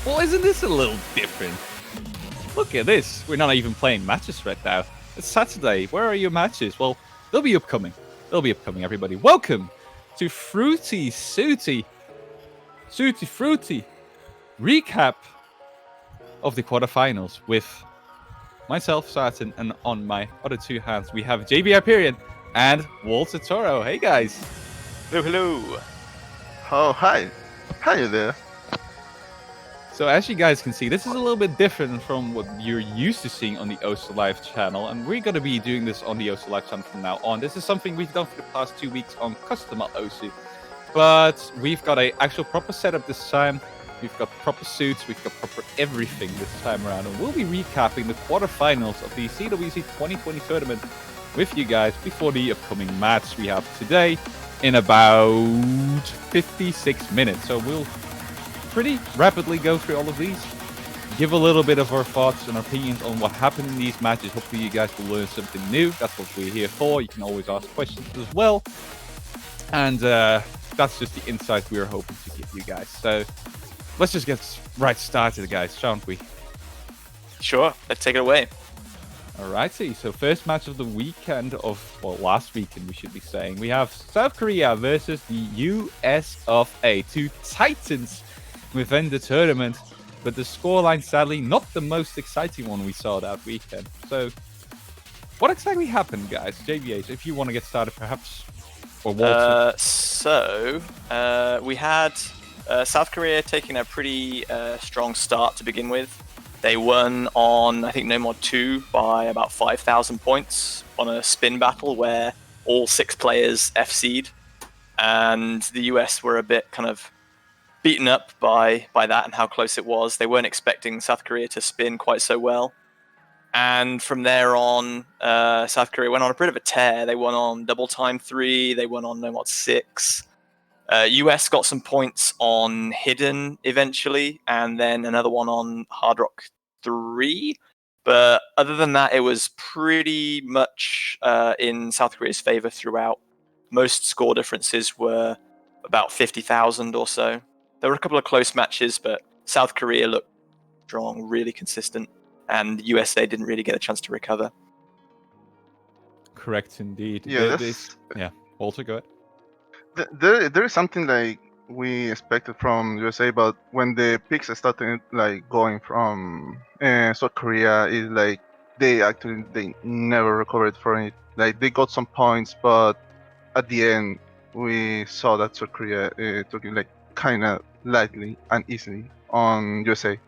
Well, isn't this a little different? Look at this. We're not even playing matches right now. It's Saturday. Where are your matches? Well, they'll be upcoming. They'll be upcoming, everybody. Welcome to Suity Fruity Recap of the quarterfinals with myself, Satin, and on my other two hands, we have JB Hyperion and Walter Toro. Hey, guys. Hello, hello. Oh, hi. Hi there. So as you guys can see, this is a little bit different from what you're used to seeing on the Oster Live channel, and we're going to be doing this on the Oster Live channel from now on. This is something we've done for the past 2 weeks on Custom Osu, but we've got an actual proper setup this time. We've got proper suits, we've got proper everything this time around, and we'll be recapping the quarterfinals of the CWC 2020 tournament with you guys before the upcoming match we have today in about 56 minutes. So we'll pretty rapidly go through all of these, give a little bit of our thoughts and opinions on what happened in these matches. Hopefully you guys will learn something new. That's what we're here for. You can always ask questions as well, and that's just the insight we're hoping to give you guys. So let's just get right started, guys, shan't we? Sure, let's take it away. Alrighty, so first match of the weekend well, last weekend we should be saying, we have South Korea versus the US of A, two titans within the tournament, but the scoreline sadly not the most exciting one we saw that weekend. So what exactly happened, guys? JBH, if you want to get started perhaps, or Walter. We had South Korea taking a pretty strong start to begin with. They won on, I think, No Mod 2 by about 5,000 points on a spin battle where all 6 players FC'd, and the US were a bit kind of beaten up by that and how close it was. They weren't expecting South Korea to spin quite so well. And from there on, South Korea went on a bit of a tear. They won on Double Time 3, they won on No Mod 6. US got some points on Hidden eventually, and then another one on Hard Rock 3. But other than that, it was pretty much in South Korea's favor throughout. Most score differences were about 50,000 or so. There were a couple of close matches, but South Korea looked strong, really consistent, and USA didn't really get a chance to recover. Correct indeed. Yeah, Walter, go ahead. there is something like we expected from USA, but when the picks started like going from South Korea, is like they never recovered from it. Like they got some points, but at the end we saw that South Korea took it like kind of lightly and easily on USA.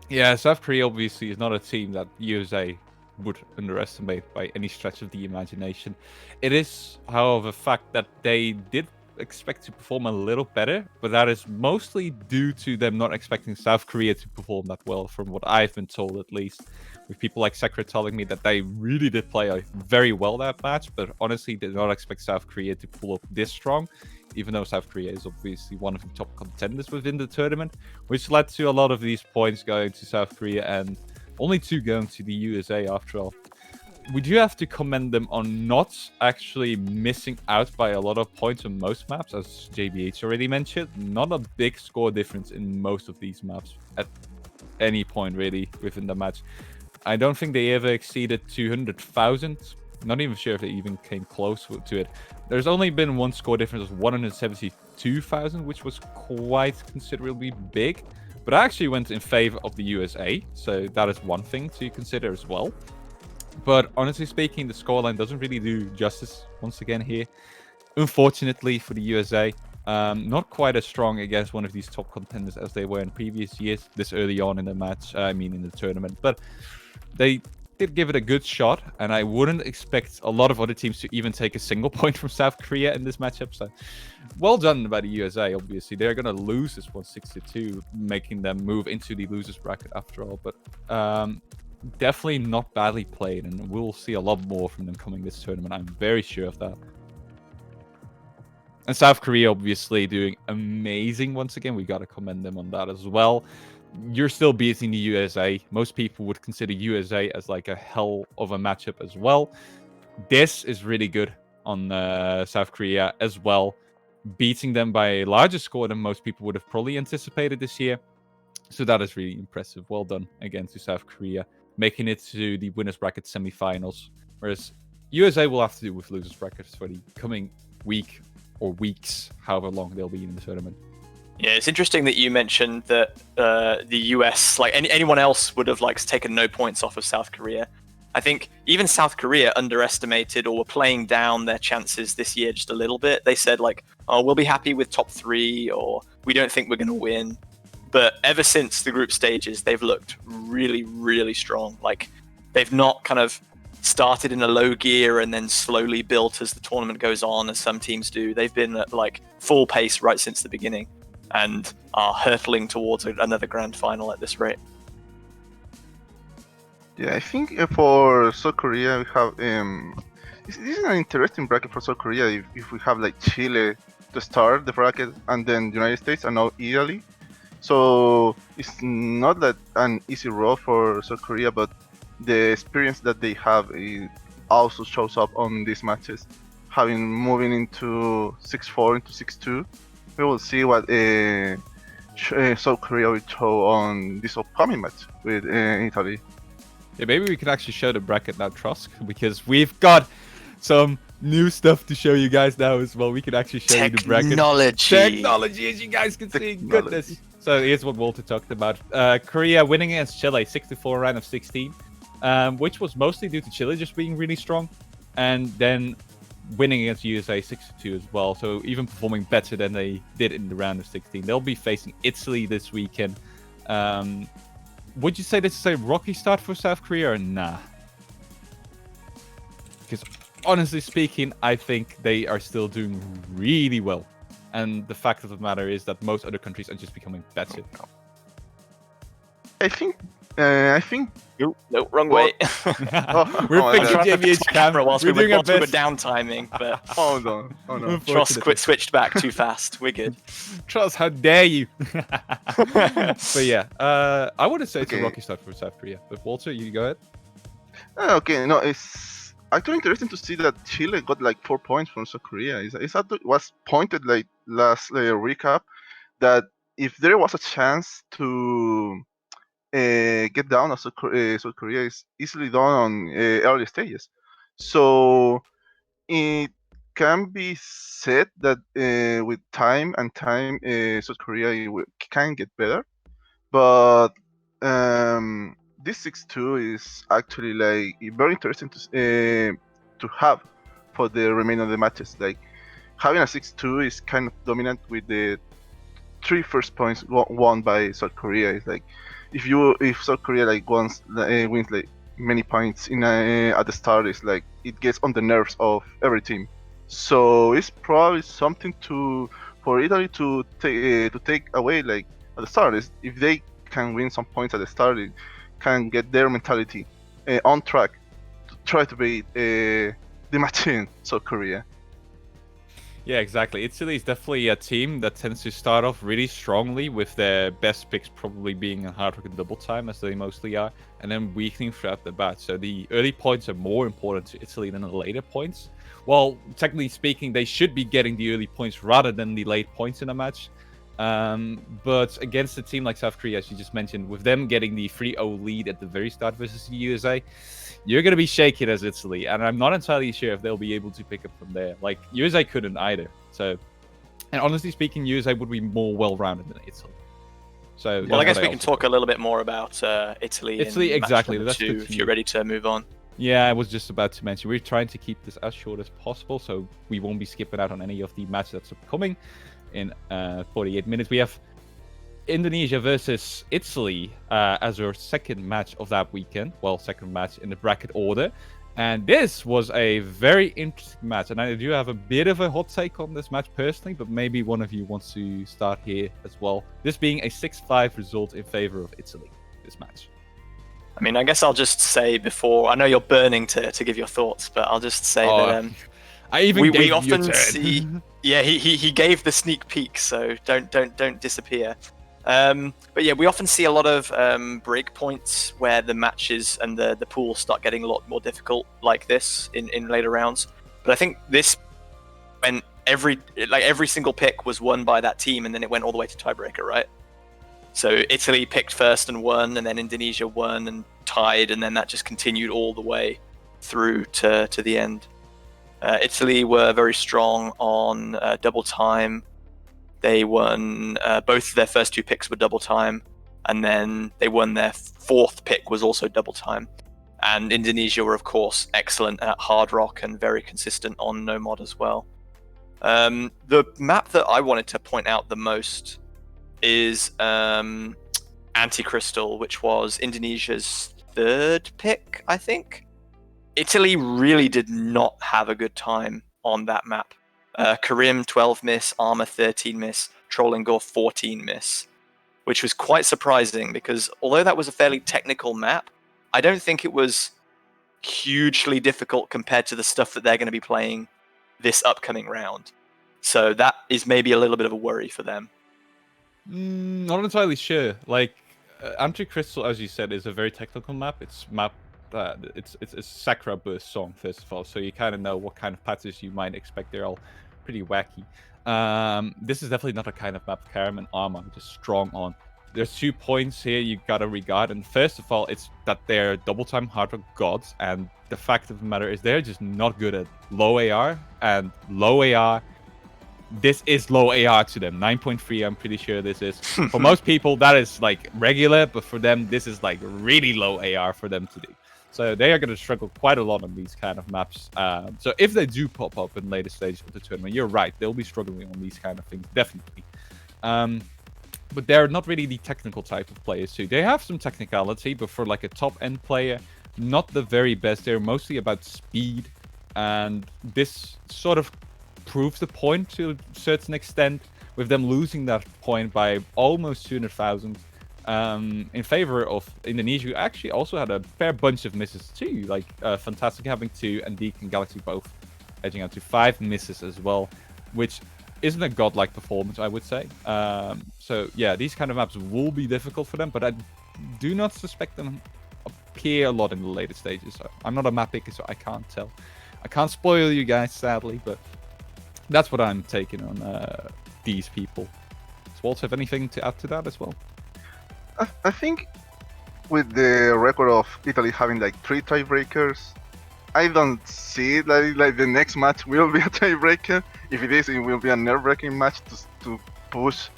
Yeah, South Korea obviously is not a team that USA would underestimate by any stretch of the imagination. It is, however, a fact that they did expect to perform a little better, but that is mostly due to them not expecting South Korea to perform that well, from what I've been told at least. With people like Sakura telling me that they really did play very well that match, but honestly did not expect South Korea to pull up this strong, even though South Korea is obviously one of the top contenders within the tournament, which led to a lot of these points going to South Korea and only 2 going to the USA after all. We do have to commend them on not actually missing out by a lot of points on most maps, as JBH already mentioned. Not a big score difference in most of these maps at any point really within the match. I don't think they ever exceeded 200,000. Not even sure if they even came close to it. There's only been one score difference of 172,000, which was quite considerably big. But I actually went in favor of the USA, so that is one thing to consider as well. But honestly speaking, the scoreline doesn't really do justice once again here. Unfortunately for the USA, not quite as strong against one of these top contenders as they were in previous years, this early on in the match, in the tournament. But they did give it a good shot, and I wouldn't expect a lot of other teams to even take a single point from South Korea in this matchup. So well done by the USA, obviously. They're going to lose this 162, making them move into the losers bracket after all. But definitely not badly played, and we'll see a lot more from them coming this tournament. I'm very sure of that. And South Korea obviously doing amazing once again. We got to commend them on that as well. You're still beating the USA. Most people would consider USA as like a hell of a matchup as well. This is really good on South Korea as well. beating them by a larger score than most people would have probably anticipated this year. So that is really impressive. Well done again to South Korea, making it to the winners bracket semifinals. Whereas USA will have to do with losers brackets for the coming week or weeks, however long they'll be in the tournament. Yeah, it's interesting that you mentioned that the US, like anyone else, would have like taken no points off of South Korea. I think even South Korea underestimated or were playing down their chances this year just a little bit. They said like, "Oh, we'll be happy with top 3," or "We don't think we're going to win." But ever since the group stages, they've looked really, really strong. Like they've not kind of started in a low gear and then slowly built as the tournament goes on, as some teams do. They've been at like full pace right since the beginning, and are hurtling towards another grand final at this rate. Yeah, I think for South Korea we have this is an interesting bracket for South Korea. If we have like Chile to start the bracket and then the United States and now Italy, so it's not that an easy road for South Korea, but the experience that they have also shows up on these matches. Having moving into 6-4 into 6-2, we will see what South Korea will show on this upcoming match with Italy. Yeah, maybe we can actually show the bracket now, Trusk, because we've got some new stuff to show you guys now as well. We can actually show you the bracket. Technology, as you guys can see. Goodness. So here's what Walter talked about. Korea winning against Chile 6-4 round of 16, which was mostly due to Chile just being really strong, and then winning against USA 6-2 as well. So even performing better than they did in the round of 16. They'll be facing Italy this weekend. Would you say this is a rocky start for South Korea or nah? Because honestly speaking, I think they are still doing really well. And the fact of the matter is that most other countries are just becoming better. I think. No, wrong way. We're fixing JVH camera whilst we were downtiming, but hold on. Tross switched back too fast. We're good. Tross, how dare you? But yeah, I wouldn't say it's a rocky start for South Korea. But Walter, you go ahead. Okay, no, it's actually interesting to see that Chile got like 4 points from South Korea. It was pointed like last recap that if there was a chance to get down, as South Korea is easily done on early stages. So it can be said that with time, South Korea can get better. But this 6-2 is actually like very interesting to have for the remainder of the matches. Like having a 6-2 is kind of dominant with the 3 first points won by South Korea. It's like if South Korea like wins like many points in at the start, it's like it gets on the nerves of every team. So it's probably something for Italy to take away like at the start. Is if they can win some points at the start, it can get their mentality on track to try to beat the machine South Korea. Yeah, exactly. Italy is definitely a team that tends to start off really strongly, with their best picks probably being a hard rock and double time, as they mostly are, and then weakening throughout the batch. So the early points are more important to Italy than the later points. Well, technically speaking, they should be getting the early points rather than the late points in a match. But against a team like South Korea, as you just mentioned, with them getting the 3-0 lead at the very start versus the USA, you're going to be shaken as Italy, and I'm not entirely sure if they'll be able to pick up from there. Like, USA couldn't either. So, and honestly speaking, USA would be more well-rounded than Italy. So, well, I guess we can talk a little bit more about Italy. Italy, exactly. That's two, if you're ready to move on. Yeah, I was just about to mention, we're trying to keep this as short as possible, so we won't be skipping out on any of the matches that's upcoming in 48 minutes. We have Indonesia versus Italy as our second match of that weekend. Well, second match in the bracket order. And this was a very interesting match. And I do have a bit of a hot take on this match personally, but maybe one of you wants to start here as well. This being a 6-5 result in favor of Italy, this match. I mean, I guess I'll just say before, I know you're burning to give your thoughts, but I'll just say that I even we often see. Yeah, he gave the sneak peek, so don't disappear. But yeah, we often see a lot of break points where the matches and the pools start getting a lot more difficult like this in later rounds. But I think this went every single pick was won by that team, and then it went all the way to tiebreaker, right? So Italy picked first and won, and then Indonesia won and tied, and then that just continued all the way through to the end. Italy were very strong on double time. They won both of their first 2 picks were double time, and then they won their 4th pick was also double time. And Indonesia were, of course, excellent at hard rock and very consistent on no mod as well. The map that I wanted to point out the most is Anti-Crystal, which was Indonesia's 3rd pick, I think. Italy really did not have a good time on that map. Karim 12 miss, Armor 13 miss, Trollingor 14 miss, which was quite surprising because although that was a fairly technical map, I don't think it was hugely difficult compared to the stuff that they're going to be playing this upcoming round. So that is maybe a little bit of a worry for them. Not entirely sure. Like, Anti-Crystal, as you said, is a very technical map. It's a Sakura burst song, first of all, so you kind of know what kind of patterns you might expect. They're all pretty wacky. This is definitely not a kind of map Karim and Armor are just strong on. There's 2 points here you gotta regard, and first of all, it's that they're double-time hard rock gods, and the fact of the matter is they're just not good at low AR, and low AR, this is low AR to them. 9.3, I'm pretty sure this is. For most people, that is like regular, but for them, this is like really low AR for them to do. So they are going to struggle quite a lot on these kind of maps. So if they do pop up in later stages of the tournament, you're right, they'll be struggling on these kind of things, definitely. But they're not really the technical type of players too. They have some technicality, but for like a top-end player, not the very best. They're mostly about speed, and this sort of proves the point to a certain extent, with them losing that point by almost 200,000 in favor of Indonesia, who actually also had a fair bunch of misses too, like Fantastic having 2 and Deke and Galaxy both edging out to 5 misses as well, which isn't a godlike performance, I would say. So yeah, these kind of maps will be difficult for them, but I do not suspect them appear a lot in the later stages. So I'm not a map picker, so I can't tell. I can't spoil you guys, sadly, but that's what I'm taking on these people. Does Walt have anything to add to that as well? I think with the record of Italy having like 3 tiebreakers, I don't see it like the next match will be a tiebreaker. If it is, it will be a nerve-wracking match to push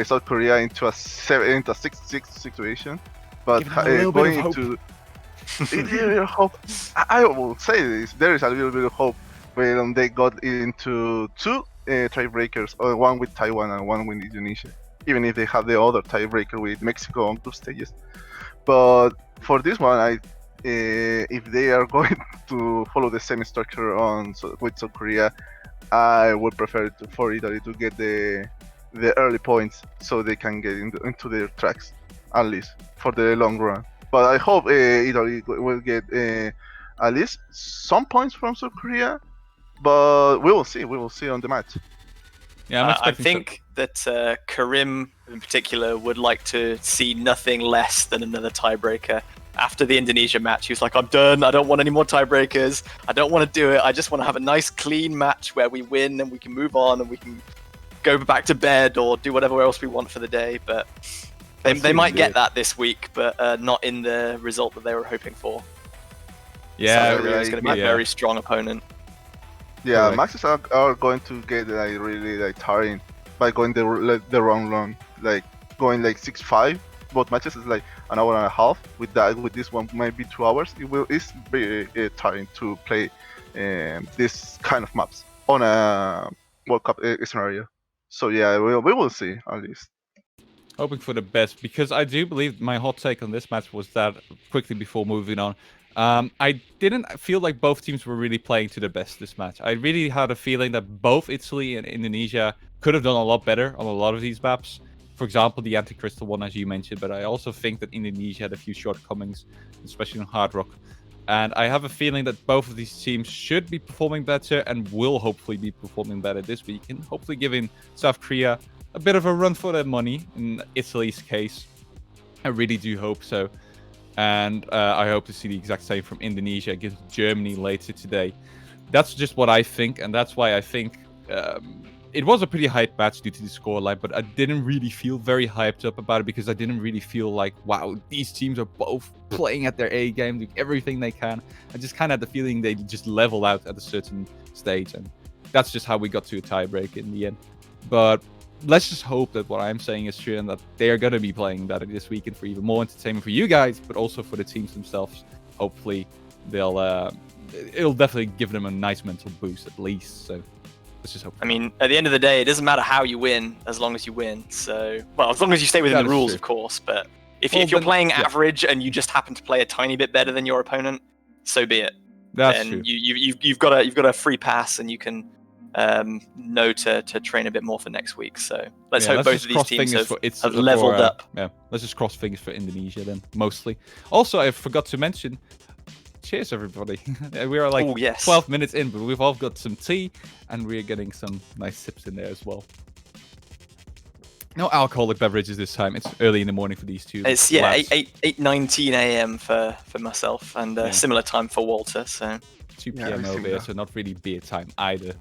South Korea into a 6-6 situation. But going into hope, I will say this: there is a little bit of hope when they got into 2 tiebreakers, one with Taiwan and one with Indonesia. Even if they have the other tiebreaker with Mexico on group stages, but for this one, if they are going to follow the same structure with South Korea, I would prefer for Italy to get the early points so they can get into their tracks, at least for the long run. But I hope Italy will get at least some points from South Korea. But we will see. We will see on the match. Yeah, I think that Karim in particular would like to see nothing less than another tiebreaker. After the Indonesia match, he was like, I'm done. I don't want any more tiebreakers. I don't want to do it. I just want to have a nice, clean match where we win and we can move on and we can go back to bed or do whatever else we want for the day. But they might get that this week, but not in the result that they were hoping for. Yeah, South Korea is going to be a very strong opponent. Yeah, matches are going to get really tiring by going the wrong run, like going like 6-5. Both matches is like an hour and a half. With this one maybe 2 hours. It's very tiring to play this kind of maps on a World Cup scenario. So yeah, we will see at least. Hoping for the best, because I do believe my hot take on this match was that, quickly before moving on, I didn't feel like both teams were really playing to their best this match. I really had a feeling that both Italy and Indonesia could have done a lot better on a lot of these maps. For example, the Anti-Crystal one, as you mentioned, but I also think that Indonesia had a few shortcomings, especially on hard rock. And I have a feeling that both of these teams should be performing better and will hopefully be performing better this week, and hopefully giving South Korea a bit of a run for their money in Italy's case. I really do hope so. And I hope to see the exact same from Indonesia against Germany later today. That's just what I think, and that's why I think it was a pretty hyped match due to the scoreline, but I didn't really feel very hyped up about it because I didn't really feel like, wow, these teams are both playing at their A game, doing everything they can. I just kind of had the feeling they just leveled out at a certain stage, and that's just how we got to a tiebreak in the end. But let's just hope that what I'm saying is true and that they are going to be playing better this weekend for even more entertainment for you guys, but also for the teams themselves. Hopefully, it'll definitely give them a nice mental boost at least. So let's just hope. I mean, at the end of the day, it doesn't matter how you win as long as you win. So, well, as long as you stay within the rules, true. of course. But if you're playing average and you just happen to play a tiny bit better than your opponent, so be it. That's true. You've got a free pass and you can know to train a bit more for next week. So let's hope both of these teams have leveled up. Yeah, let's just cross fingers for Indonesia then, mostly. Also, I forgot to mention, cheers everybody. We are like 12 minutes in, but we've all got some tea and we're getting some nice sips in there as well. No alcoholic beverages this time. It's early in the morning for these two. It's 8:19 a.m. for myself and similar time for Walter. So 2 p.m. over here, so not really beer time either.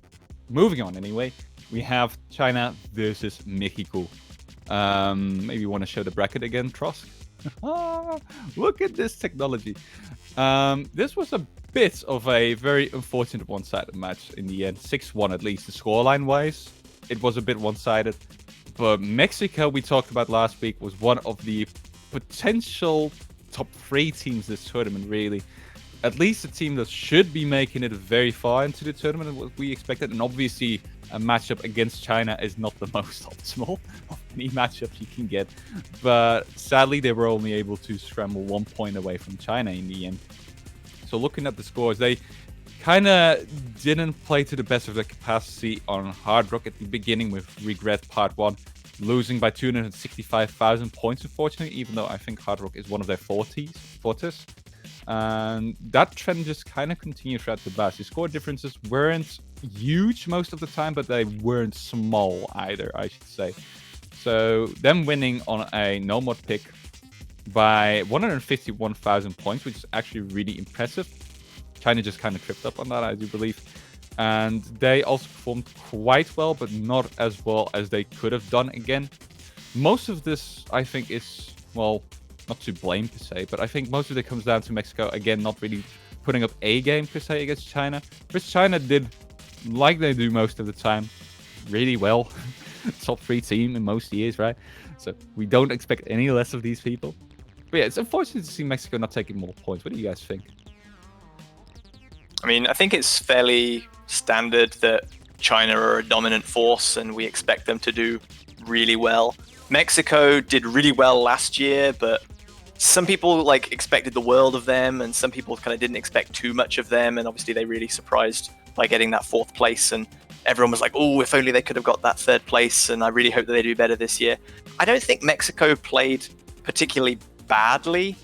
Moving on anyway, we have China versus Mexico. Maybe you want to show the bracket again, Trosk? Look at this technology. This was a bit of a very unfortunate one-sided match in the end. 6-1 at least, the scoreline-wise. It was a bit one-sided. But Mexico, we talked about last week, was one of the potential top 3 teams this tournament, really. At least a team that should be making it very far into the tournament and what we expected. And obviously, a matchup against China is not the most optimal of any matchups you can get. But sadly, they were only able to scramble 1 point away from China in the end. So looking at the scores, they kind of didn't play to the best of their capacity on Hard Rock at the beginning with Regret Part 1. Losing by 265,000 points, unfortunately, even though I think Hard Rock is one of their fortes. And that trend just kind of continued throughout the batch. The score differences weren't huge most of the time, but they weren't small either, I should say. So them winning on a no mod pick by 151,000 points, which is actually really impressive. China just kind of tripped up on that, I do believe. And they also performed quite well, but not as well as they could have done again. Most of this, I think, is, well, not to blame per se, but I think most of it comes down to Mexico, again, not really putting up a game per se against China. Which China did, like they do most of the time, really well. Top 3 team in most years, right? So we don't expect any less of these people. But yeah, it's unfortunate to see Mexico not taking more points. What do you guys think? I mean, I think it's fairly standard that China are a dominant force and we expect them to do really well. Mexico did really well last year, but some people expected the world of them and some people kind of didn't expect too much of them, and obviously they really surprised by getting that 4th place, and everyone was like, oh, if only they could have got that 3rd place, and I really hope that they do better this year. I don't think Mexico played particularly badly.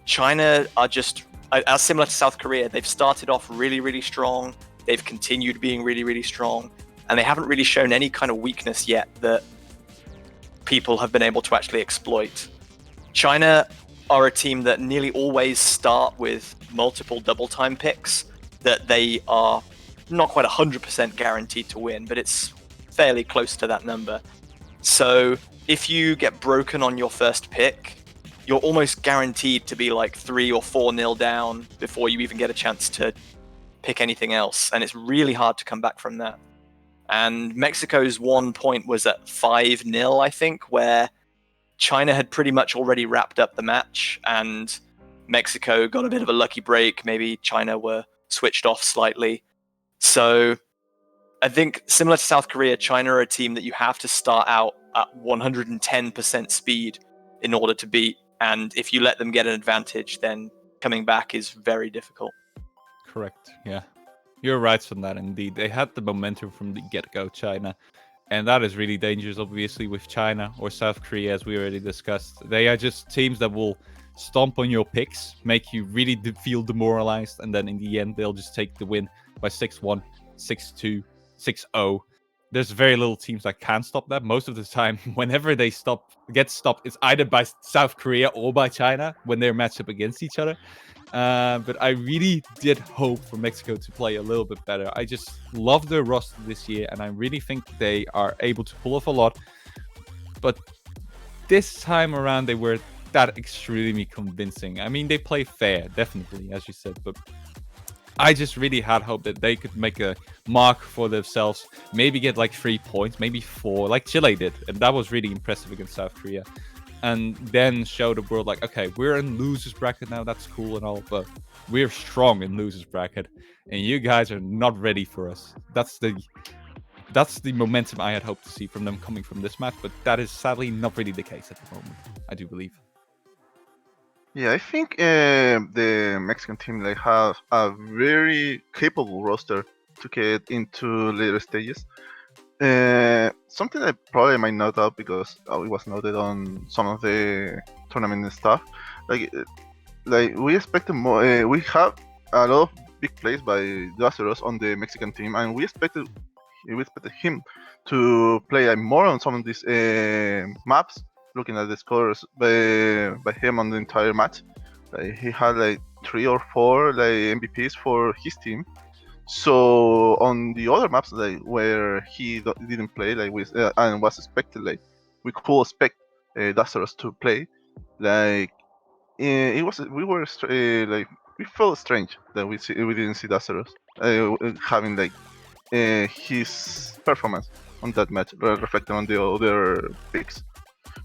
China are just similar to South Korea. They've started off really, really strong. They've continued being really, really strong, and they haven't really shown any kind of weakness yet that people have been able to actually exploit. China are a team that nearly always start with multiple double time picks that they are not quite 100% guaranteed to win, but it's fairly close to that number. So if you get broken on your first pick, you're almost guaranteed to be like 3 or 4-0 down before you even get a chance to pick anything else. And it's really hard to come back from that. And Mexico's 1 point was at 5-0, I think, where China had pretty much already wrapped up the match and Mexico got a bit of a lucky break. Maybe China were switched off slightly. So I think similar to South Korea, China are a team that you have to start out at 110% speed in order to beat. And if you let them get an advantage, then coming back is very difficult. Correct, yeah. You're right on that, indeed. They had the momentum from the get-go, China. And that is really dangerous, obviously, with China or South Korea, as we already discussed. They are just teams that will stomp on your picks, make you really feel demoralized, and then in the end, they'll just take the win by 6-1, 6-2, 6-0. there's very little teams that can stop that. Most of the time, whenever they get stopped, it's either by South Korea or by China when they're matched up against each other. But I really did hope for Mexico to play a little bit better. I just love their roster this year, and I really think they are able to pull off a lot. But this time around, they were that extremely convincing. I mean, they play fair, definitely, as you said, but I just really had hope that they could make a mark for themselves, maybe get like 3 points, maybe 4, like Chile did, and that was really impressive against South Korea. And then show the world like, okay, we're in losers bracket now, that's cool and all, but we're strong in losers bracket, and you guys are not ready for us. That's the momentum I had hoped to see from them coming from this match, but that is sadly not really the case at the moment, I do believe. Yeah, I think the Mexican team like have a very capable roster to get into later stages. Something that probably might not up because it was noted on some of the tournament stuff. Like we expected more. We have a lot of big plays by Lazarus on the Mexican team, and we expected him to play like, more on some of these maps. Looking at the scores by him on the entire match, like, he had like 3 or 4 like MVPs for his team. So on the other maps, like where he didn't play, like and was expected, like we could expect Lazarus to play. Like it was, like we felt strange that we didn't see Lazarus having like his performance on that match reflecting on the other picks.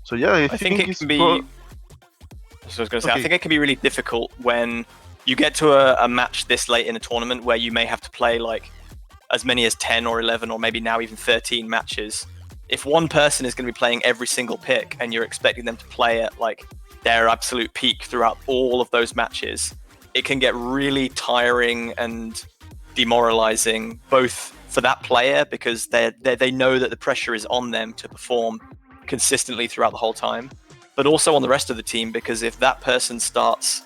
So yeah, I think it can be. So I was going to say, I think it can be really difficult when you get to a match this late in a tournament where you may have to play like as many as 10 or 11 or maybe now even 13 matches. If one person is going to be playing every single pick and you're expecting them to play at like their absolute peak throughout all of those matches, it can get really tiring and demoralizing, both for that player because they know that the pressure is on them to perform consistently throughout the whole time, but also on the rest of the team, because if that person starts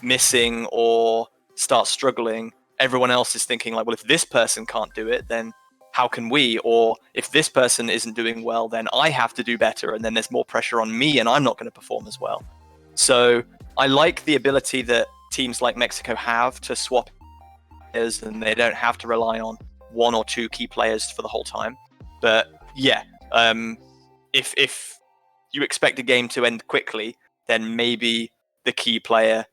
missing or starts struggling, everyone else is thinking like, well, if this person can't do it, then how can we? Or if this person isn't doing well, then I have to do better, and then there's more pressure on me and I'm not going to perform as well. So I like the ability that teams like Mexico have to swap players, and they don't have to rely on 1 or 2 key players for the whole time. But yeah, if you expect a game to end quickly, then maybe the key player,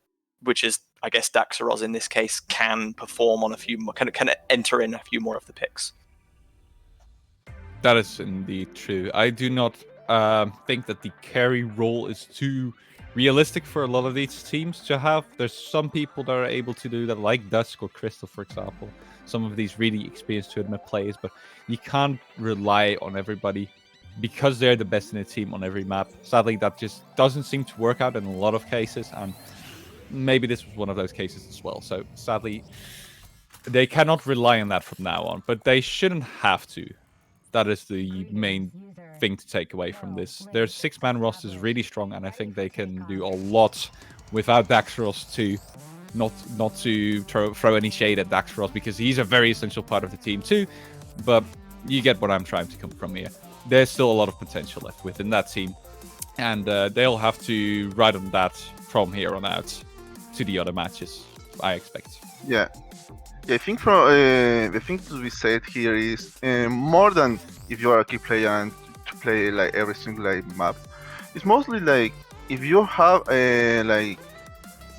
which is I guess Daxaros in this case, can perform on a few more, can enter in a few more of the picks. That is indeed true. I do not think that the carry role is too realistic for a lot of these teams to have. There's some people that are able to do that, like Dusk or Crystal, for example. Some of these really experienced tournament players, but you can't rely on everybody because they're the best in the team on every map. Sadly, that just doesn't seem to work out in a lot of cases, and maybe this was one of those cases as well. So sadly, they cannot rely on that from now on, but they shouldn't have to. That is the main thing to take away from this. Their 6-man roster is really strong, and I think they can do a lot without Daxaros too. Not to throw any shade at Daxaros, because he's a very essential part of the team too, but you get what I'm trying to come from here. There's still a lot of potential left within that team, and they'll have to ride on that from here on out to the other matches, I expect. Yeah, I think the thing to be said here is more than if you are a key player and to play like every single like map. It's mostly like if you have like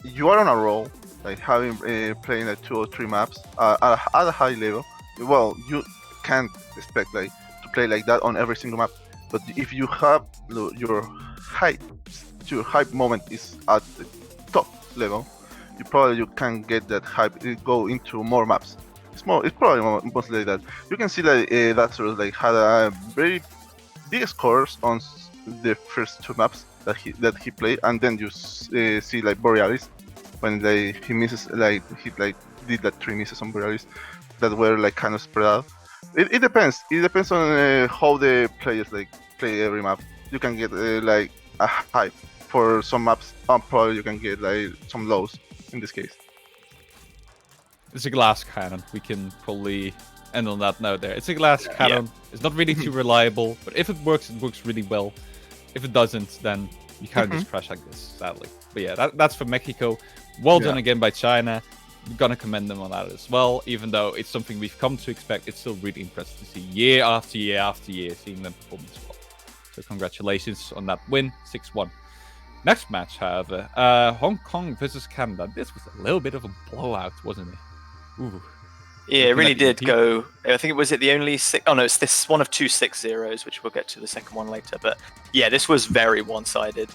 you are on a roll, like having playing like 2 or 3 maps at a high level. Well, you can't expect like to play like that on every single map. But if you have your hype moment is at the top level, you can get that hype go into more maps. It's probably mostly like that. You can see like that sort of like had a very big scores on the first 2 maps that he played, and then you see like Borealis when he misses, like he like did like 3 misses on Borealis that were like kind of spread out. It depends. It depends on how the players like play every map. You can get like a hype for some maps, and probably you can get like some lows in this case. It's a glass cannon. We can probably end on that note there. It's a glass cannon. It's not really too reliable, but if it works really well. If it doesn't, then you kind of just crash like this, sadly. But yeah, that's for Mexico. Well done again by China. We're gonna commend them on that as well. Even though it's something we've come to expect, it's still really impressive to see year after year after year seeing them perform as well. So congratulations on that win, 6-1. Next match, however, Hong Kong versus Canada. This was a little bit of a blowout, wasn't it? Ooh. Yeah, it really did go. I think it was the only six. Oh no, it's this one of 2 6-0s, which we'll get to the second one later. But yeah, this was very one-sided.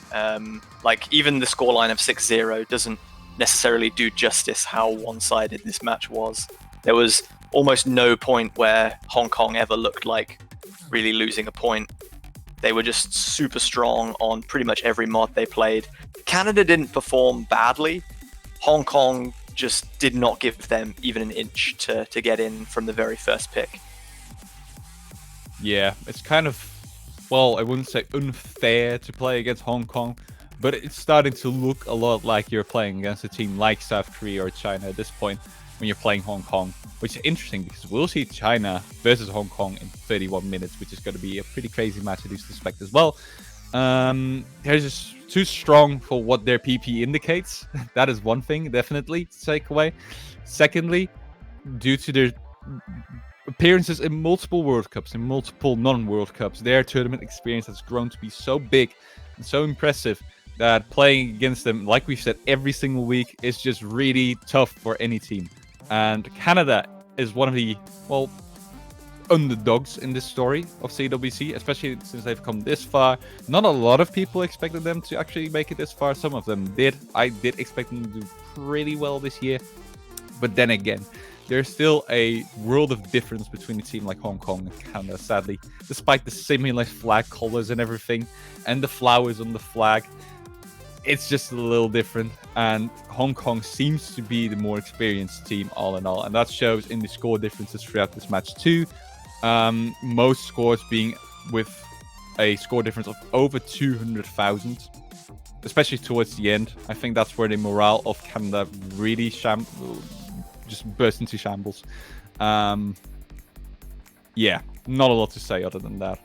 Like even the scoreline of 6-0 doesn't necessarily do justice how one-sided this match was. There was almost no point where Hong Kong ever looked like really losing a point. They were just super strong on pretty much every mod they played. Canada didn't perform badly. Hong Kong just did not give them even an inch to get in from the very first pick. Yeah, it's kind of, well, I wouldn't say unfair to play against Hong Kong, but it's starting to look a lot like you're playing against a team like South Korea or China at this point when you're playing Hong Kong, which is interesting because we'll see China versus Hong Kong in 31 minutes, which is going to be a pretty crazy match, I do suspect as well. They're just too strong for what their PP indicates. That is one thing, definitely, to take away. Secondly, due to their appearances in multiple World Cups, in multiple non-World Cups, their tournament experience has grown to be so big and so impressive that playing against them, like we've said every single week, is just really tough for any team. And Canada is one of the, well, underdogs in this story of CWC, especially since they've come this far. Not a lot of people expected them to actually make it this far. Some of them did. I did expect them to do pretty well this year. But then again, there's still a world of difference between a team like Hong Kong and Canada, sadly. Despite the similar flag colors and everything, and the flowers on the flag, it's just a little different. And Hong Kong seems to be the more experienced team all in all. And that shows in the score differences throughout this match too. Most scores being with a score difference of over 200,000, especially towards the end. I think that's where the morale of Canada really just burst into shambles. Yeah, not a lot to say other than that.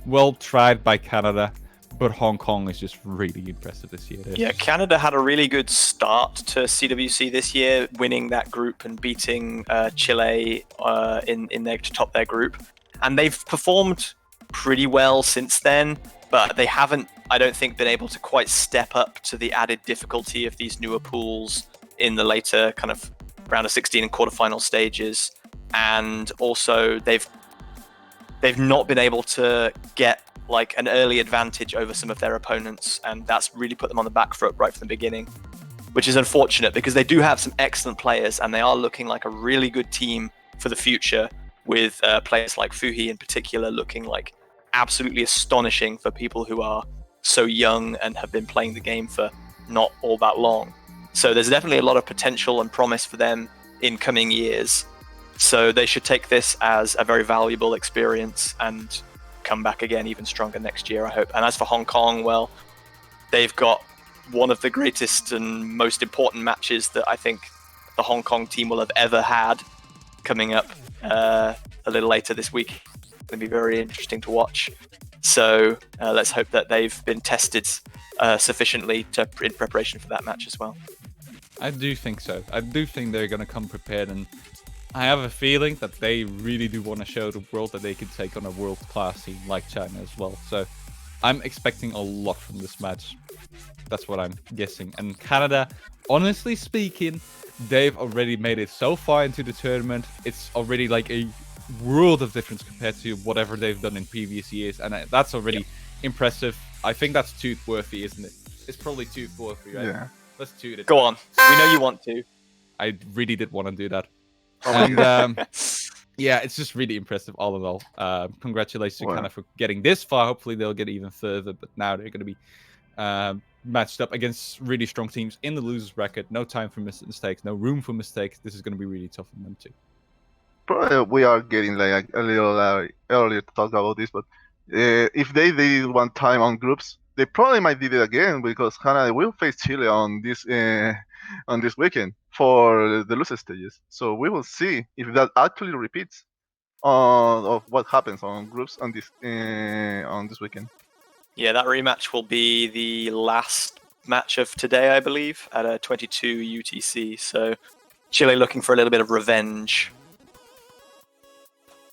Well tried by Canada, but Hong Kong is just really impressive this year. Yeah, Canada had a really good start to CWC this year, winning that group and beating Chile to top their group. And they've performed pretty well since then, but they haven't, I don't think, been able to quite step up to the added difficulty of these newer pools in the later kind of round of 16 and quarterfinal stages. And also they've not been able to get like an early advantage over some of their opponents, and that's really put them on the back foot right from the beginning, which is unfortunate because they do have some excellent players and they are looking like a really good team for the future, with players like Fuhi in particular looking like absolutely astonishing for people who are so young and have been playing the game for not all that long. So there's definitely a lot of potential and promise for them in coming years. So they should take this as a very valuable experience and come back again even stronger next year, I hope. And as for Hong Kong, well, they've got one of the greatest and most important matches that I think the Hong Kong team will have ever had coming up a little later this week. It's going to be very interesting to watch. So let's hope that they've been tested sufficiently in preparation for that match as well. I do think so. I do think they're going to come prepared, and I have a feeling that they really do want to show the world that they can take on a world-class team like China as well. So I'm expecting a lot from this match. That's what I'm guessing. And Canada, honestly speaking, they've already made it so far into the tournament. It's already like a world of difference compared to whatever they've done in previous years. And that's already impressive. I think that's tooth-worthy, isn't it? It's probably tooth-worthy, right? Yeah. Let's toot it. Go on. We know you want to. I really did want to do that. And yeah, it's just really impressive all in all. Congratulations to Canada for getting this far. Hopefully they'll get even further, but now they're going to be matched up against really strong teams in the losers bracket. No time for mistakes, no room for mistakes. This is going to be really tough for them too. Probably we are getting like a little earlier to talk about this, but if they did one time on groups, they probably might do it again because Canada will face Chile on this weekend for the loser stages. So we will see if that actually repeats. of what happens on groups on this weekend. Yeah, that rematch will be the last match of today, I believe, at 22 UTC. So Chile looking for a little bit of revenge.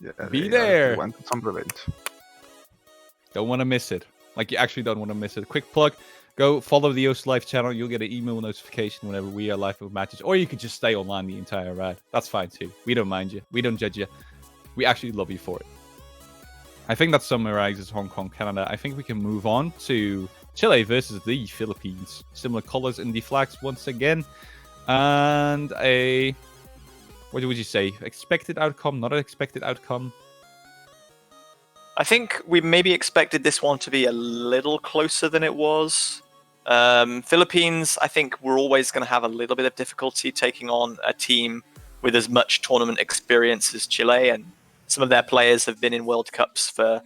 Yeah, Be they actually there. want some revenge. Don't want to miss it. Like, you actually don't want to miss it. Quick plug. Go follow the Yoast Live channel. You'll get an email notification whenever we are live with matches. Or you could just stay online the entire ride. That's fine too. We don't mind you. We don't judge you. We actually love you for it. I think that summarizes Hong Kong, Canada. I think we can move on to Chile versus the Philippines. Similar colors in the flags once again. And a... what would you say? Expected outcome? Not an expected outcome? I think we maybe expected this one to be a little closer than it was. Philippines, I think we're always going to have a little bit of difficulty taking on a team with as much tournament experience as Chile, and some of their players have been in World Cups for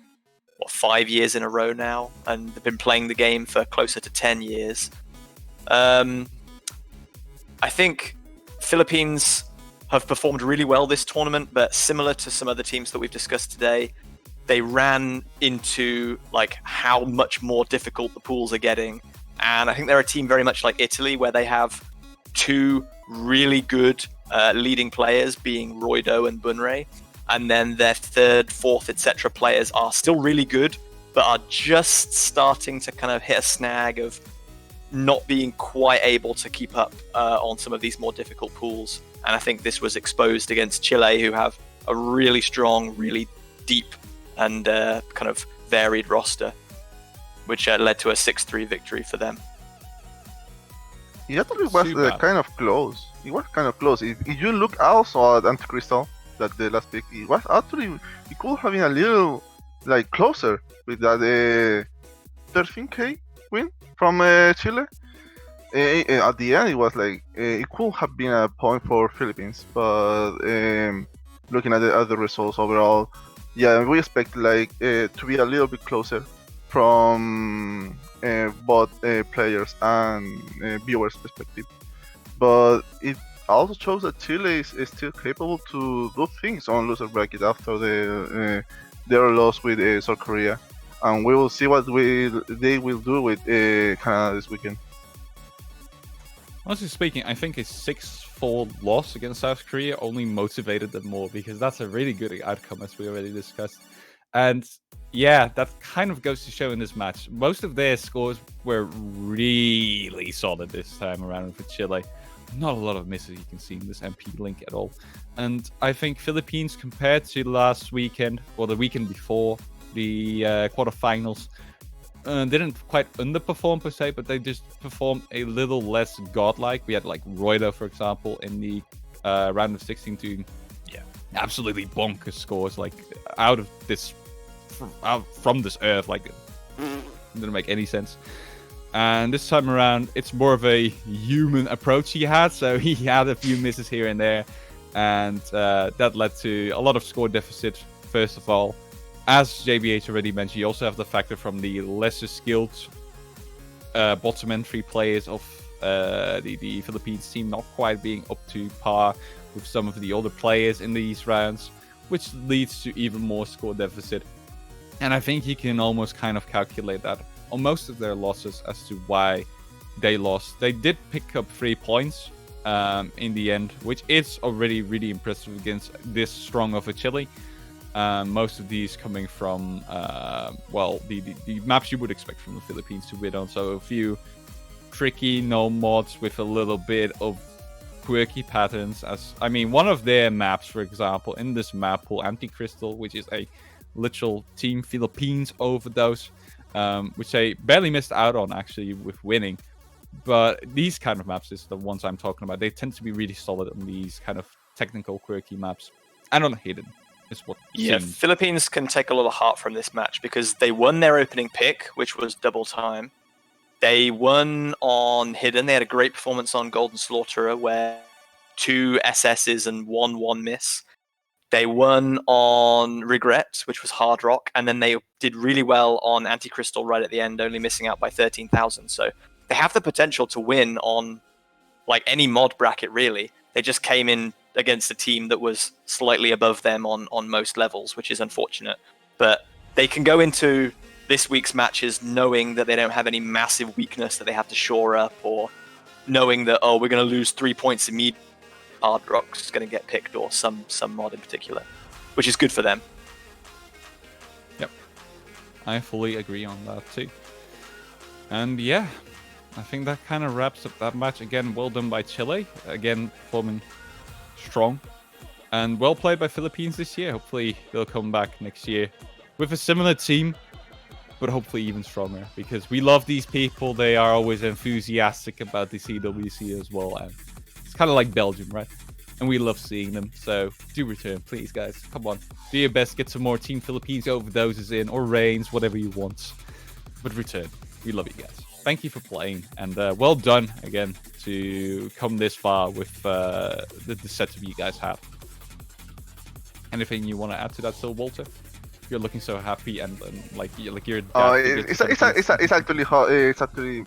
5 years in a row now, and they've been playing the game for closer to 10 years. I think Philippines have performed really well this tournament, but similar to some other teams that we've discussed today, they ran into like how much more difficult the pools are getting. And I think they're a team very much like Italy, where they have two really good leading players, being Roydo and Bunre, and then their third, fourth, etc. players are still really good, but are just starting to kind of hit a snag of not being quite able to keep up on some of these more difficult pools. And I think this was exposed against Chile, who have a really strong, really deep and kind of varied roster, which led to a 6-3 victory for them. It actually was kind of close. It was kind of close. If you look also at Anticrystal, that the last pick, it was actually, it could have been a little like closer with that 13k win from Chile. At the end, it was like it could have been a point for Philippines, but looking at the results overall, yeah, we expect like to be a little bit closer from both players and viewers' perspective. But it also shows that Chile is still capable to do things on loser bracket after their loss with South Korea, and we will see what they will do with Canada this weekend. Honestly speaking, I think a 6-4 loss against South Korea only motivated them more, because that's a really good outcome, as we already discussed. And yeah, that kind of goes to show in this match. Most of their scores were really solid this time around for Chile. Not a lot of misses you can see in this MP link at all. And I think Philippines, compared to last weekend, or the weekend before, the quarterfinals, didn't quite underperform per se, but they just performed a little less godlike. We had like Royda, for example, in the round of 16 to absolutely bonkers scores, like out of this, from this earth, like it didn't make any sense. And this time around, it's more of a human approach he had, so he had a few misses here and there, and that led to a lot of score deficit, first of all. As JBH already mentioned, you also have the factor from the lesser skilled bottom entry players of the Philippines team not quite being up to par with some of the older players in these rounds, which leads to even more score deficit. And I think you can almost kind of calculate that on most of their losses as to why they lost. They did pick up 3 points in the end, which is already really impressive against this strong of a Chile. Most of these coming from, the maps you would expect from the Philippines to win on. So a few tricky, no mods with a little bit of quirky patterns. One of their maps, for example, in this map pool, Anticrystal, which is a literal Team Philippines overdose, which they barely missed out on, actually, with winning. But these kind of maps is the ones I'm talking about. They tend to be really solid on these kind of technical, quirky maps. And on Hidden. Seems. Philippines can take a lot of heart from this match, because they won their opening pick, which was double time. They won on Hidden. They had a great performance on Golden Slaughterer, where 2 SSs and 1 miss. They won on Regret, which was Hard Rock, and then they did really well on Anticrystal right at the end, only missing out by 13,000. So they have the potential to win on like any mod bracket, really. They just came in against a team that was slightly above them on most levels, which is unfortunate. But they can go into this week's matches knowing that they don't have any massive weakness that they have to shore up, or knowing that, oh, we're going to lose 3 points immediately. Hard Rock's going to get picked, or some mod in particular, which is good for them. Yep, I fully agree on that too. And yeah, I think that kind of wraps up that match. Again, well done by Chile. Again, performing strong. And well played by Philippines this year. Hopefully they'll come back next year with a similar team, but hopefully even stronger, because we love these people. They are always enthusiastic about the CWC as well. And it's kind of like Belgium, right? And we love seeing them. So do return, please, guys. Come on. Do your best. Get some more Team Philippines overdoses in, or Reigns, whatever you want. But return. We love you guys. Thank you for playing. And well done, again, to come this far with the setup you guys have. Anything you want to add to that still, Walter? You're looking so happy and like you're. It's actually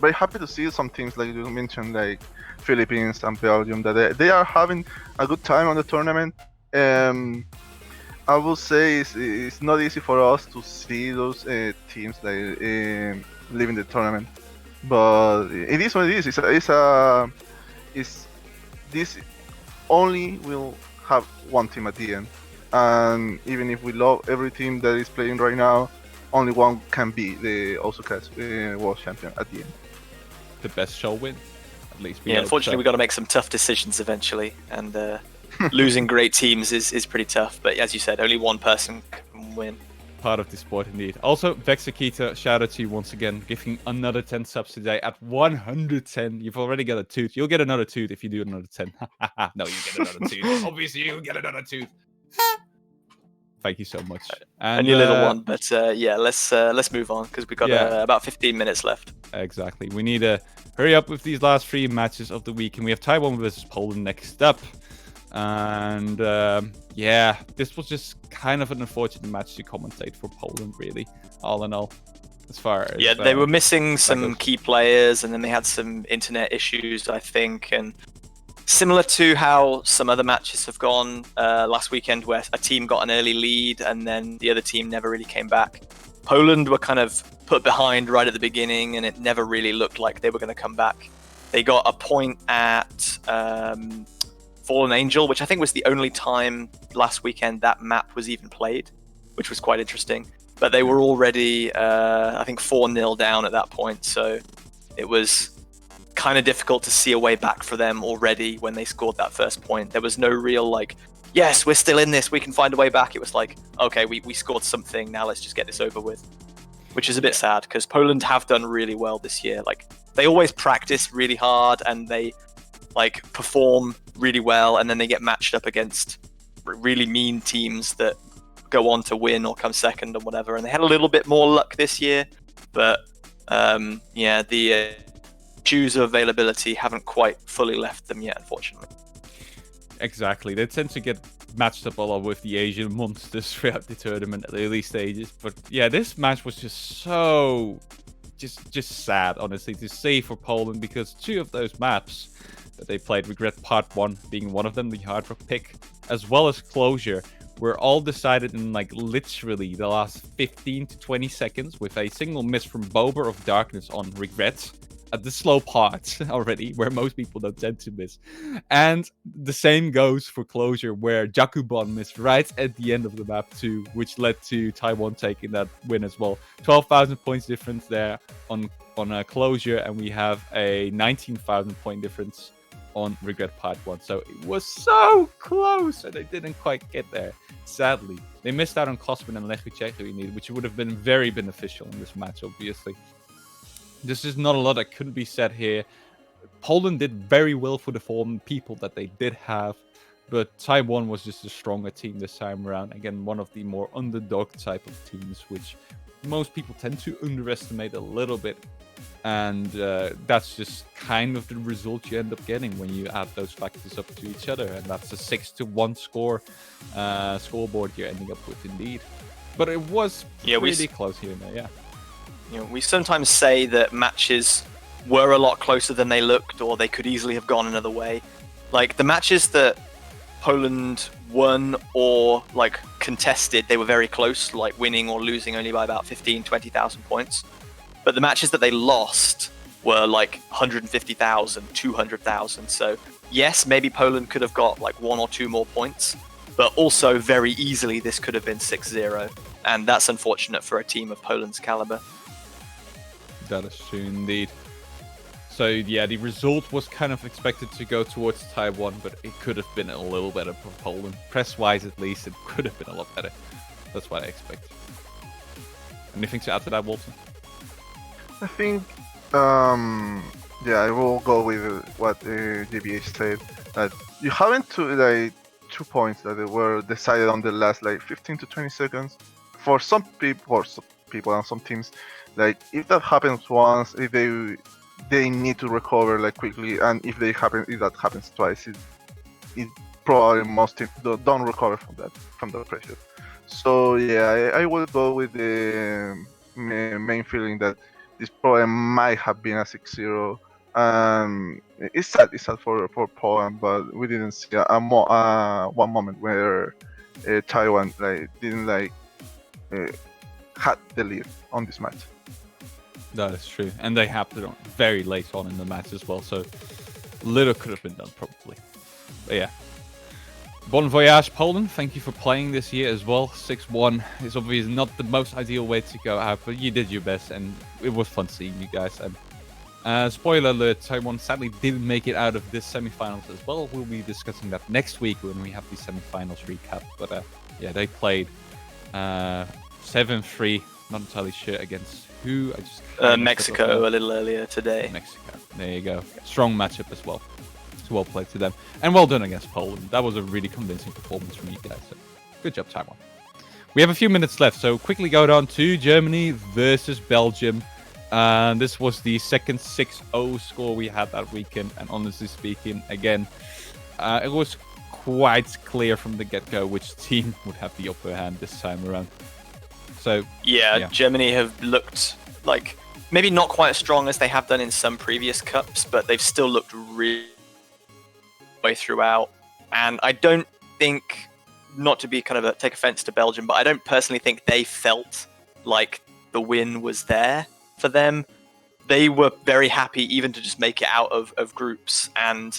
very happy to see some teams like you mentioned, like Philippines and Belgium, that they are having a good time on the tournament. I will say it's not easy for us to see those teams like leaving the tournament, but it is what it is. This only will have one team at the end. And even if we love every team that is playing right now, only one can be the Osaka's world champion at the end. The best shall win, at least. Yeah, unfortunately, we got to make some tough decisions eventually, and losing great teams is pretty tough. But as you said, only one person can win. Part of the sport, indeed. Also, Vexakita, shout out to you once again, giving another 10 subs today at 110. You've already got a tooth. You'll get another tooth if you do another 10. No, you get another tooth. Obviously, you'll get another tooth. Thank you so much. And your little one, but yeah, let's move on, because we've got about 15 minutes left. Exactly. We need to hurry up with these last 3 matches of the week, and we have Taiwan versus Poland next up. And yeah, this was just kind of an unfortunate match to commentate for Poland, really, all in all. As far as they were missing some key players, and then they had some internet issues, I think, and similar to how some other matches have gone last weekend, where a team got an early lead and then the other team never really came back. Poland were kind of put behind right at the beginning, and it never really looked like they were going to come back. They got a point at Fallen Angel, which I think was the only time last weekend that map was even played, which was quite interesting. But they were already, I think, 4-0 down at that point, so it was kind of difficult to see a way back for them already when they scored that first point. There was no real like, yes, we're still in this, we can find a way back. It was like, okay, we scored something, now let's just get this over with, which is a bit sad, because Poland have done really well this year. Like, they always practice really hard and they like perform really well, and then they get matched up against really mean teams that go on to win or come second or whatever, and they had a little bit more luck this year, but yeah, the issues of availability haven't quite fully left them yet, unfortunately. Exactly. They tend to get matched up a lot with the Asian monsters throughout the tournament at the early stages. But yeah, this match was just so just sad, honestly, to say for Poland, because 2 of those maps that they played, Regret Part 1 being one of them, the Hard Rock pick, as well as Closure, were all decided in like literally the last 15 to 20 seconds with a single miss from Bober of Darkness on Regret at the slow part already, where most people don't tend to miss. And the same goes for Closure, where Jakubon missed right at the end of the map too, which led to Taiwan taking that win as well. 12,000 points difference there on Closure, and we have a 19,000 point difference on Regret Part 1. So it was so close, and they didn't quite get there, sadly. They missed out on Kosmin and Lechicek, who we needed, which would have been very beneficial in this match, obviously. There's just not a lot that could be said here. Poland did very well for the form people that they did have, but Taiwan was just a stronger team this time around. Again, one of the more underdog type of teams, which most people tend to underestimate a little bit. And that's just kind of the result you end up getting when you add those factors up to each other. And that's a 6-1 scoreboard you're ending up with, indeed. But it was pretty close here and there, yeah. You know, we sometimes say that matches were a lot closer than they looked, or they could easily have gone another way. Like the matches that Poland won or like contested, they were very close, like winning or losing only by about 15, 20,000 points. But the matches that they lost were like 150,000, 200,000. So yes, maybe Poland could have got like 1 or 2 more points, but also very easily this could have been 6-0. And that's unfortunate for a team of Poland's caliber. That is true indeed. So yeah, the result was kind of expected to go towards Taiwan, but it could have been a little better for Poland. Press-wise, at least, it could have been a lot better. That's what I expect. Anything to add to that, Walter? I think, yeah, I will go with what JBH said. That you haven't like 2 points that were decided on the last like 15 to 20 seconds. For some people and some teams, like if that happens once, if they need to recover like quickly, and if that happens twice, it probably most teams don't recover from that pressure. So yeah, I will go with the main feeling that this probably might have been a 6-0. It's sad for Poland, but we didn't see one moment where Taiwan like didn't like had the lead on this match. That is true. And they happened very late on in the match as well, so little could have been done probably. But yeah. Bon voyage, Poland. Thank you for playing this year as well. 6-1 is obviously not the most ideal way to go out, but you did your best, and it was fun seeing you guys. And spoiler alert, Taiwan sadly didn't make it out of this semifinals as well. We'll be discussing that next week when we have the semifinals recap. But yeah, they played 7-3. Not entirely sure against who. I just Mexico a little earlier today. Mexico. There you go. Strong matchup as well. Well played to them, and well done against Poland. That was a really convincing performance from you guys, so good job, Taiwan. We have a few minutes left, so quickly go down to Germany versus Belgium. This was the second 6-0 score we had that weekend, and honestly speaking, again, it was quite clear from the get-go which team would have the upper hand this time around. So yeah, Germany have looked like maybe not quite as strong as they have done in some previous cups, but they've still looked really way throughout. And I don't think, not to be kind of take offense to Belgium, but I don't personally think they felt like the win was there for them. They were very happy even to just make it out of groups, and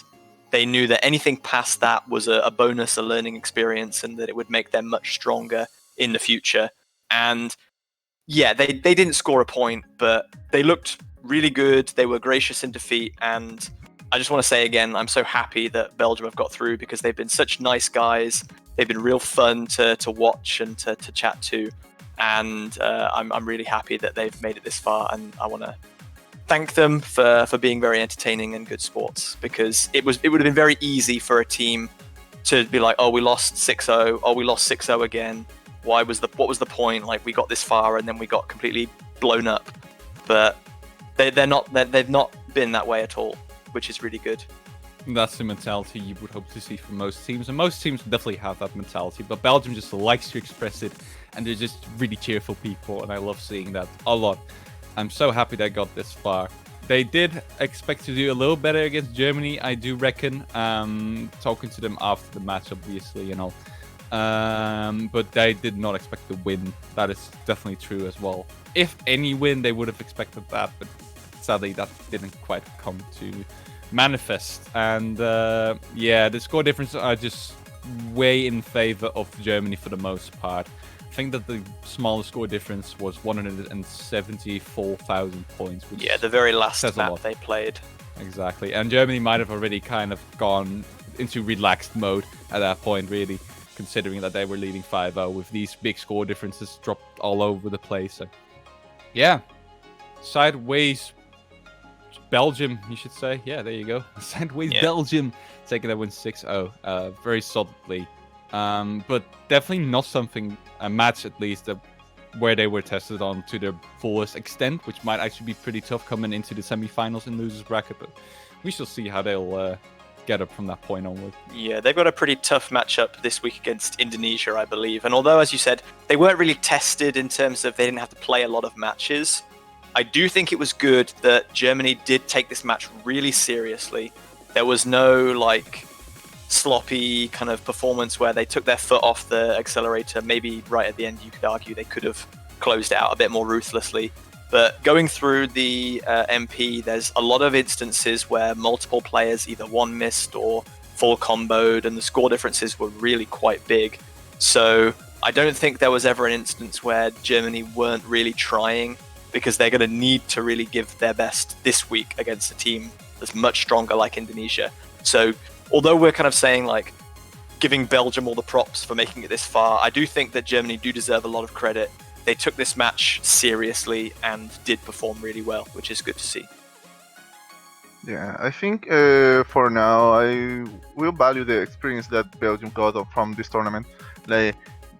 they knew that anything past that was a bonus, a learning experience, and that it would make them much stronger in the future. And yeah, they didn't score a point, but they looked really good. They were gracious in defeat, and I just want to say again, I'm so happy that Belgium have got through because they've been such nice guys. They've been real fun to watch and to chat to. And I'm really happy that they've made it this far. And I want to thank them for being very entertaining and good sports, because it would have been very easy for a team to be like, oh, we lost 6-0. Oh, we lost 6-0 again. What was the point? Like, we got this far and then we got completely blown up. But they've not been that way at all, which is really good. That's the mentality you would hope to see from most teams, and most teams definitely have that mentality, but Belgium just likes to express it, and they're just really cheerful people, and I love seeing that a lot. I'm so happy they got this far. They did expect to do a little better against Germany, I do reckon, talking to them after the match, obviously, you know. But they did not expect to win. That is definitely true as well. If any win, they would have expected that, but sadly, that didn't quite come to manifest. And yeah, the score differences are just way in favor of Germany for the most part. I think that the smallest score difference was 174,000 points. Which the very last map they played. Exactly. And Germany might have already kind of gone into relaxed mode at that point, really, considering that they were leading 5-0 with these big score differences dropped all over the place. So, yeah, sideways Belgium, you should say. Yeah, there you go. Sideways Belgium taking that win 6-0 very solidly. But definitely not a match at least, where they were tested on to their fullest extent, which might actually be pretty tough coming into the semifinals and losers bracket. But we shall see how they'll get up from that point onward. Yeah, they've got a pretty tough matchup this week against Indonesia, I believe. And although, as you said, they weren't really tested in terms of they didn't have to play a lot of matches, I do think it was good that Germany did take this match really seriously. There was no sloppy kind of performance where they took their foot off the accelerator. Maybe right at the end, you could argue they could have closed it out a bit more ruthlessly. But going through the MP, there's a lot of instances where multiple players either one missed or full comboed, and the score differences were really quite big. So I don't think there was ever an instance where Germany weren't really trying, because they're going to need to really give their best this week against a team that's much stronger like Indonesia. So although we're kind of saying like giving Belgium all the props for making it this far, I do think that Germany do deserve a lot of credit. They took this match seriously and did perform really well, which is good to see. Yeah, I think for now I will value the experience that Belgium got from this tournament, like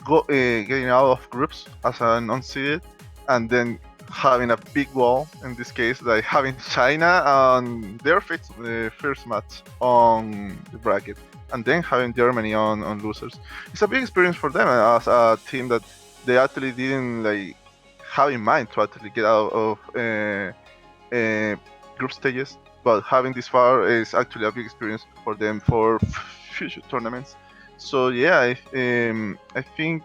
getting out of groups as an unseeded, and then having a big wall. In this case, like having China on their first match on the bracket, and then having Germany on losers. It's a big experience for them as a team that they actually didn't like have in mind to actually get out of group stages. But having this far is actually a big experience for them for future tournaments. So yeah, I think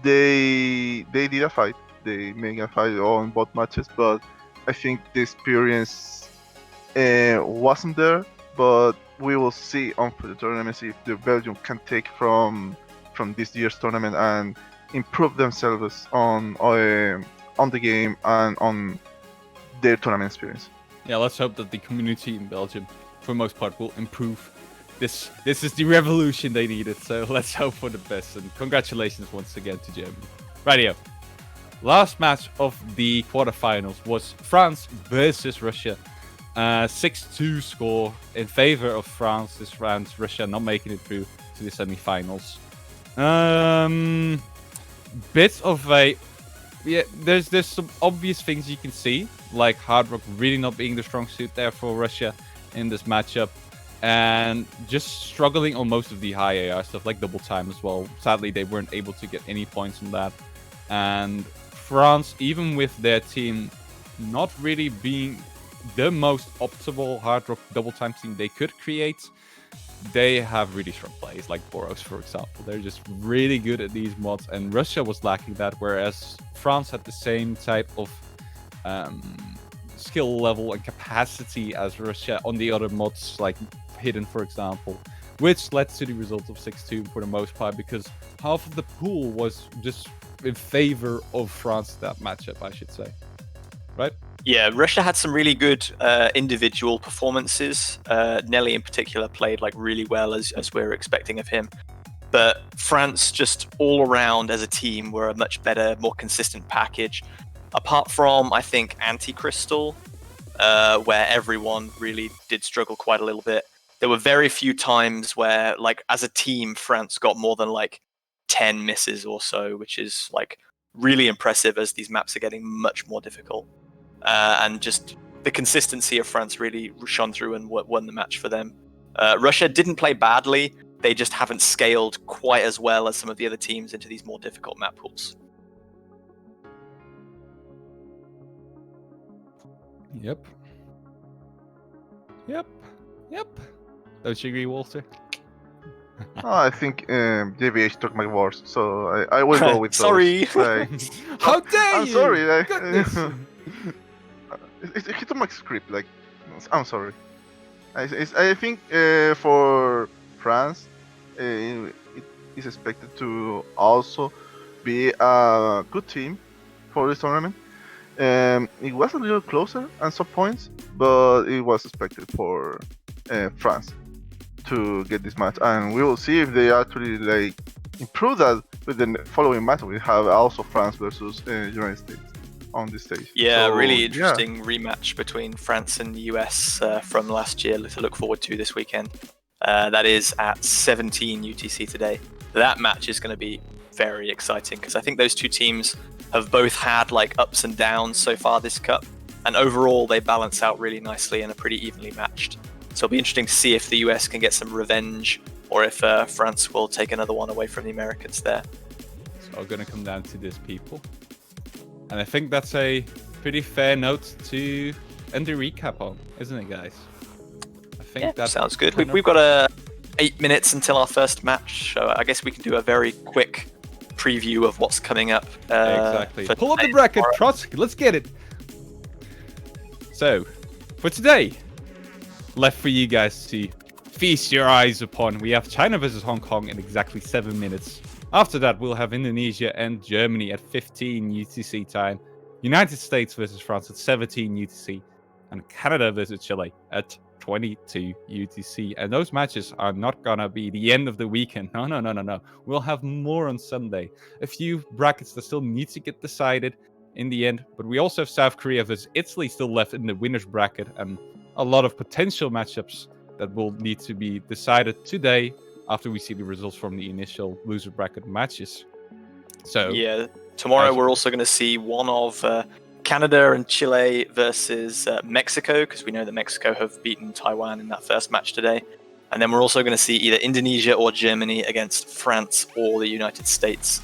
they did a fight. They made a fight on both matches, but I think the experience wasn't there. But we will see on for the tournaments if the Belgium can take from this year's tournament and improve themselves on the game and on their tournament experience. Yeah, let's hope that the community in Belgium, for the most part, will improve. This is the revolution they needed, so let's hope for the best. And congratulations once again to Germany. Rightio. Last match of the quarterfinals was France versus Russia. 6-2 score in favor of France this round. Russia not making it through to the semi-finals. Bit of a... Yeah, there's some obvious things you can see, like Hard Rock really not being the strong suit there for Russia in this matchup, and just struggling on most of the high AR stuff, like double time as well. Sadly, they weren't able to get any points on that. And France, even with their team not really being the most optimal Hard Rock double time team they could create, they have really strong plays, like Boros, for example. They're just really good at these mods, and Russia was lacking that, whereas France had the same type of skill level and capacity as Russia on the other mods, like Hidden, for example, which led to the result of 6-2 for the most part, because half of the pool was just in favor of France that matchup, I should say. Right? Yeah, Russia had some really good individual performances. Nelly in particular played like really well, as we were expecting of him. But France just all around as a team were a much better, more consistent package. Apart from, I think, Anti-Crystal, where everyone really did struggle quite a little bit. There were very few times where, like, as a team, France got more than like 10 misses or so, which is like really impressive as these maps are getting much more difficult. And just the consistency of France really shone through and won the match for them. Russia didn't play badly. They just haven't scaled quite as well as some of the other teams into these more difficult map pools. Yep. Don't you agree, Walter? I think JVH took my words, so I will go with those. Sorry. How dare I'm you? sorry. Goodness. He took my script. Like, I'm sorry. I think for France, it is expected to also be a good team for this tournament. It was a little closer at some points, but it was expected for France to get this match, and we will see if they actually like improve that with the following match. We have also France versus United States on this stage. Yeah, So, really interesting rematch between France and the US from last year to look forward to this weekend. That is at 17 UTC today. That match is going to be very exciting because I think those two teams have both had like ups and downs so far this cup, and overall they balance out really nicely and are pretty evenly matched. So it'll be interesting to see if the US can get some revenge or if France will take another one away from the Americans there. It's all going to come down to this, people. And I think that's a pretty fair note to end the recap on, isn't it, guys? I think that sounds good. We've got a 8 minutes until our first match, so I guess we can do a very quick preview of what's coming up. Exactly. Pull up the bracket, Trotsky. Let's get it. So, for today, left for you guys to feast your eyes upon. We have China versus Hong Kong in exactly 7 minutes. After that, we'll have Indonesia and Germany at 15 UTC time. United States versus France at 17 UTC. And Canada versus Chile at 22 UTC. And those matches are not gonna be the end of the weekend. No. We'll have more on Sunday. A few brackets that still need to get decided in the end. But we also have South Korea versus Italy still left in the winner's bracket. And a lot of potential matchups that will need to be decided today after we see the results from the initial loser bracket matches. So yeah, tomorrow we're also going to see one of Canada and Chile versus Mexico, because we know that Mexico have beaten Taiwan in that first match today. And then we're also going to see either Indonesia or Germany against France or the United States,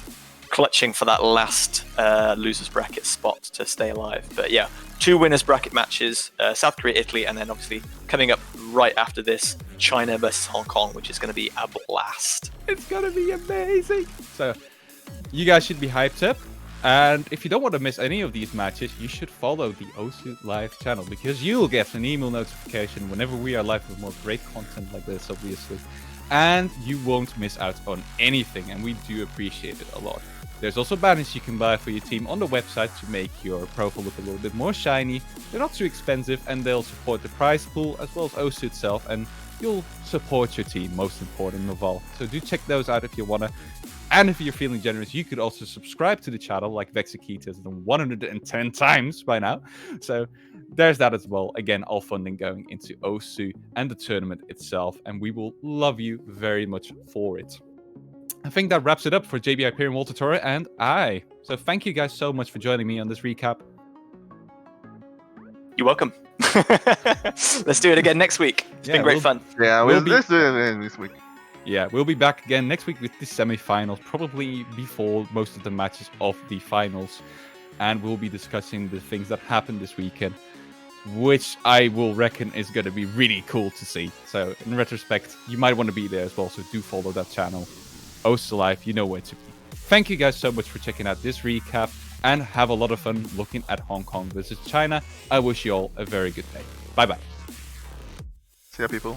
clutching for that last losers bracket spot to stay alive. But yeah, 2 winners bracket matches, South Korea, Italy, and then obviously coming up right after this, China versus Hong Kong, which is going to be a blast. It's going to be amazing. So you guys should be hyped up. And if you don't want to miss any of these matches, you should follow the OSU Live channel, because you'll get an email notification whenever we are live with more great content like this, obviously. And you won't miss out on anything, and we do appreciate it a lot. There's also banners you can buy for your team on the website to make your profile look a little bit more shiny. They're not too expensive, and they'll support the prize pool as well as OSU itself, and you'll support your team, most important of all. So do check those out if you want to. And if you're feeling generous, you could also subscribe to the channel, like Vexakita has done 110 times by now. So there's that as well. Again, all funding going into OSU and the tournament itself, and we will love you very much for it. I think that wraps it up for JB Hyperion, Walter Torre, and I. So thank you guys so much for joining me on this recap. You're welcome. Let's do it again next week. It's been great fun. Yeah, let's do it again this week. Yeah, we'll be back again next week with the semi-finals, probably before most of the matches of the finals. And we'll be discussing the things that happened this weekend, which I will reckon is going to be really cool to see. So in retrospect, you might want to be there as well, so do follow that channel. OSU Live, you know where to be. Thank you guys so much for checking out this recap, and have a lot of fun looking at Hong Kong versus China. I wish you all a very good day. Bye-bye. See ya, people.